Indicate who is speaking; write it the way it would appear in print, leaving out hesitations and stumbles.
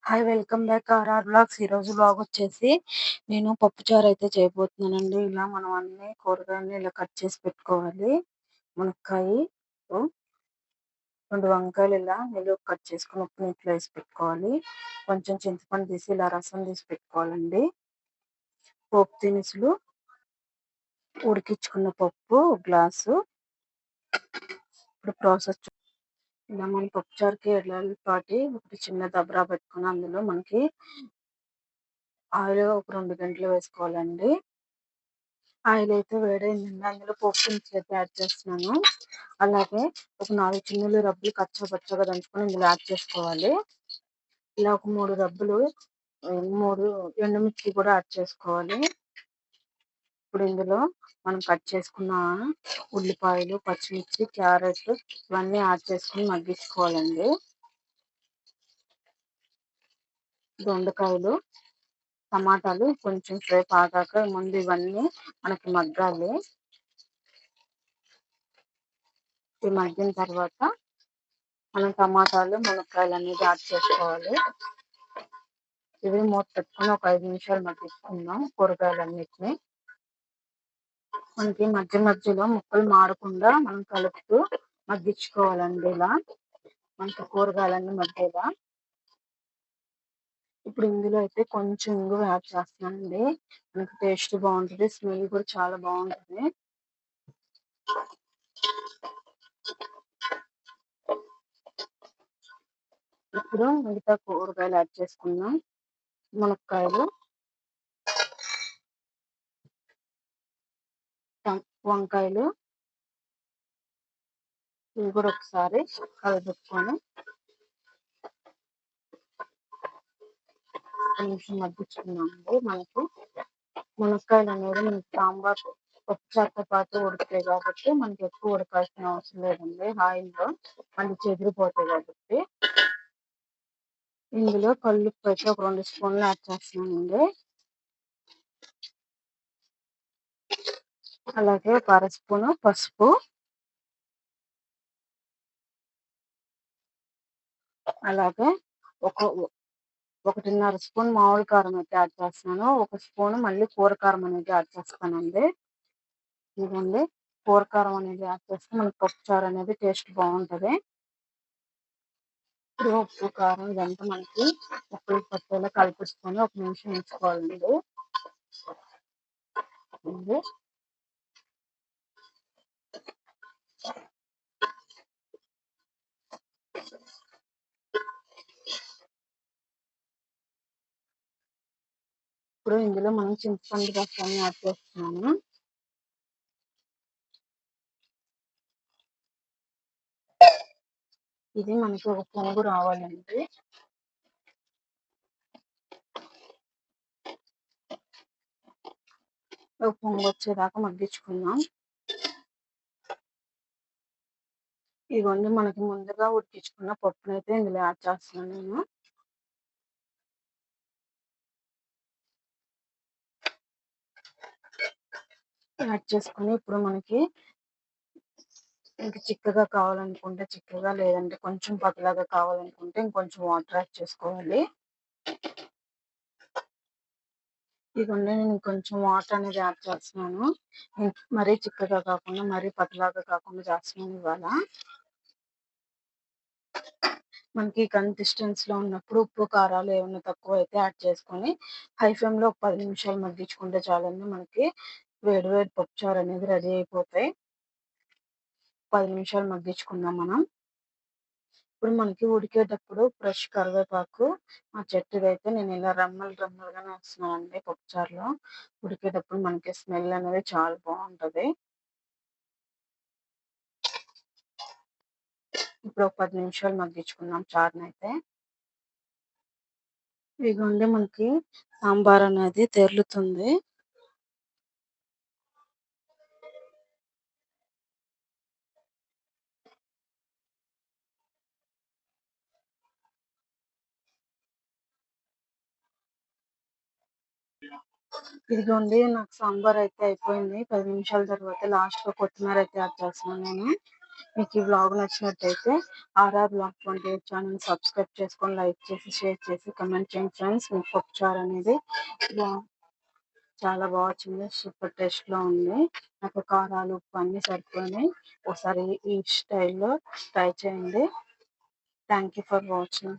Speaker 1: Hi! Welcome back RR vlogs. ఈరోజు vlog వచ్చేసి నేను పప్పుచారు అయితే చేయబోతున్నానండి. ఇలా మనం అన్ని కూరగాయలని ఇలా కట్ చేసి పెట్టుకోవాలి. మునక్కాయి, 2 వంకాయలు ఇలా నిలువుగా కట్ చేసుకొని ఉప్పు నీటిలో వేసి పెట్టుకోవాలి. కొంచెం చింతపండు తీసి ఇలా రసం తీసి పెట్టుకోవాలండి. పోపు దినుసులు, ఉడికించుకున్న పప్పు ఒక గ్లాసు. ఇప్పుడు ప్రాసెస్ ఇలా మనం పప్పుచారుకి ఎల్లుల్లిపాటి ఒకటి చిన్న దబరా పెట్టుకుని అందులో మనకి ఆయిల్ ఒక 2 గంటలు వేసుకోవాలండి. ఆయిల్ అయితే వేడైందండి. అందులో పోపు దినుసులు అయితే యాడ్ చేస్తున్నాను. అలాగే ఒక 4 చిన్నులు రబ్బలు కచ్చా దంచుకొని ఇందులో యాడ్ చేసుకోవాలి. ఇలా ఒక 3 రబ్బలు 3 ఎండుమిర్చి కూడా యాడ్ చేసుకోవాలి. ఇప్పుడు ఇందులో మనం కట్ చేసుకున్న ఉల్లిపాయలు, పచ్చిమిర్చి, క్యారెట్ ఇవన్నీ యాడ్ చేసుకుని మగ్గించుకోవాలండి. దొండకాయలు, టమాటాలు కొంచెం సేపు ఆగాక ముందు ఇవన్నీ మనకి మగ్గాలి. ఇవి మగ్గిన తర్వాత మనం టమాటాలు, మునక్కాయలు అనేది యాడ్ చేసుకోవాలి. ఇవి మూత పెట్టుకొని ఒక 5 నిమిషాలు మగ్గించుకుందాం కూరగాయలన్నిటిని. మనకి మధ్య మధ్యలో ముక్కలు మారకుండా మనం కలుపుతూ మగ్గించుకోవాలండి. ఇలా మనకి కూరగాయలన్నీ మగ్గేలా. ఇప్పుడు ఇందులో అయితే కొంచెం ఇంగువ యాడ్ చేస్తున్నానండి. మనకి టేస్ట్ బాగుంటుంది, స్మెల్ కూడా చాలా బాగుంటుంది. ఇప్పుడు మిగతా కూరగాయలు యాడ్ చేసుకుందాం. మునక్కాయలు, వంకాయలు ఇవి కూడా ఒకసారి కలుపుకొని నిమిషం మగ్గించుకున్నామండి. మనకు మునక్కాయలు అనేది మనకి సాంబార్ పప్పుచారుతో పాటు ఉడుకుతాయి కాబట్టి మనకి ఎక్కువ ఉడకాల్సిన అవసరం లేదండి. ఆయిల్లో మళ్ళీ చెదిరిపోతాయి కాబట్టి. ఇందులో కల్లుప్పు అయితే ఒక 2 స్పూన్లు యాడ్ చేస్తున్నానండి. అలాగే ఒక అర స్పూను పసుపు, అలాగే ఒక 1.5 స్పూన్ మామిడి కారం అయితే యాడ్ చేస్తున్నాను. 1 స్పూన్ మళ్ళీ కూర కారం అనేది యాడ్ చేస్తానండి. ఇదండి కూర కారం అనేది యాడ్ చేస్తే మనకి పప్పుచారు అనేది టేస్ట్ బాగుంటుంది. ఇప్పుడు ఉప్పు, కారం ఇదంతా మనకి ముక్కలు పట్టేలా కలిపిసుకొని ఒక నిమిషం ఉంచుకోవాలండి. ఇప్పుడు ఇందులో మనం చింతపండు రసాన్ని యాడ్ చేస్తున్నాము. ఇది మనకి ఒక పొంగు రావాలండి. ఒక పొంగు వచ్చేదాకా మగ్గించుకుందాం. ఇవన్నీ మనకి ముందుగా ఉడికించుకున్న పప్పునైతే ఇందులో యాడ్ చేస్తున్నాను నేను. యాడ్ చేసుకుని ఇప్పుడు మనకి ఇంకా చిక్కగా కావాలనుకుంటే చిక్కగా, లేదంటే కొంచెం పతలాగా కావాలనుకుంటే ఇంకొంచెం వాటర్ యాడ్ చేసుకోవాలి. ఇదిగోండి నేను కొంచెం వాటర్ అనేది యాడ్ చేస్తున్నాను. మరీ చిక్కగా కాకుండా మరీ పతలాగా కాకుండా చేస్తున్నాను ఇవాళ. మనకి కన్సిస్టెన్సీ లో ఉన్నప్పుడు ఉప్పు, కారాలు ఏమైనా తక్కువ అయితే యాడ్ చేసుకొని హై ఫ్లేమ్ లో ఒక 10 నిమిషాలు మగ్గించుకుంటే చాలండి. మనకి వేడి వేడి పప్పుచారు అనేది రెడీ అయిపోతాయి. 10 నిమిషాలు మగ్గించుకుందాం మనం. ఇప్పుడు మనకి ఉడికేటప్పుడు ఫ్రెష్ కరివేపాకు మా చెట్టుదైతే నేను ఇలా రమ్మలుగానే వేస్తున్నానండి పప్పుచారులో. ఉడికేటప్పుడు మనకి స్మెల్ అనేది చాలా బాగుంటది. ఇప్పుడు ఒక 10 నిమిషాలు మగ్గించుకుందాం చారునైతే. ఇదిగోండి మనకి సాంబార్ అనేది తెరులుతుంది. ఇదిగోండి నాకు సాంబార్ అయితే అయిపోయింది. 10 నిమిషాల తర్వాత లాస్ట్ లో కొత్తిమీర అయితే యాడ్ చేస్తున్నాను నేను. మీకు ఈ వ్లాగ్ నచ్చినట్టయితే ఆర్ఆర్ వ్లాగ్ 28 ఛానల్ సబ్స్క్రైబ్ చేసుకొని లైక్ చేసి షేర్ చేసి కమెంట్ చేయండి ఫ్రెండ్స్. మీకు పప్పుచారు అనేది చాలా బాగా వచ్చింది, సూపర్ టేస్ట్లో ఉంది. నాకు కారాలు ఉప్పు అన్నీ సరిపోయినాయి. ఒకసారి ఈ స్టైల్లో ట్రై చేయండి. Thank you for watching.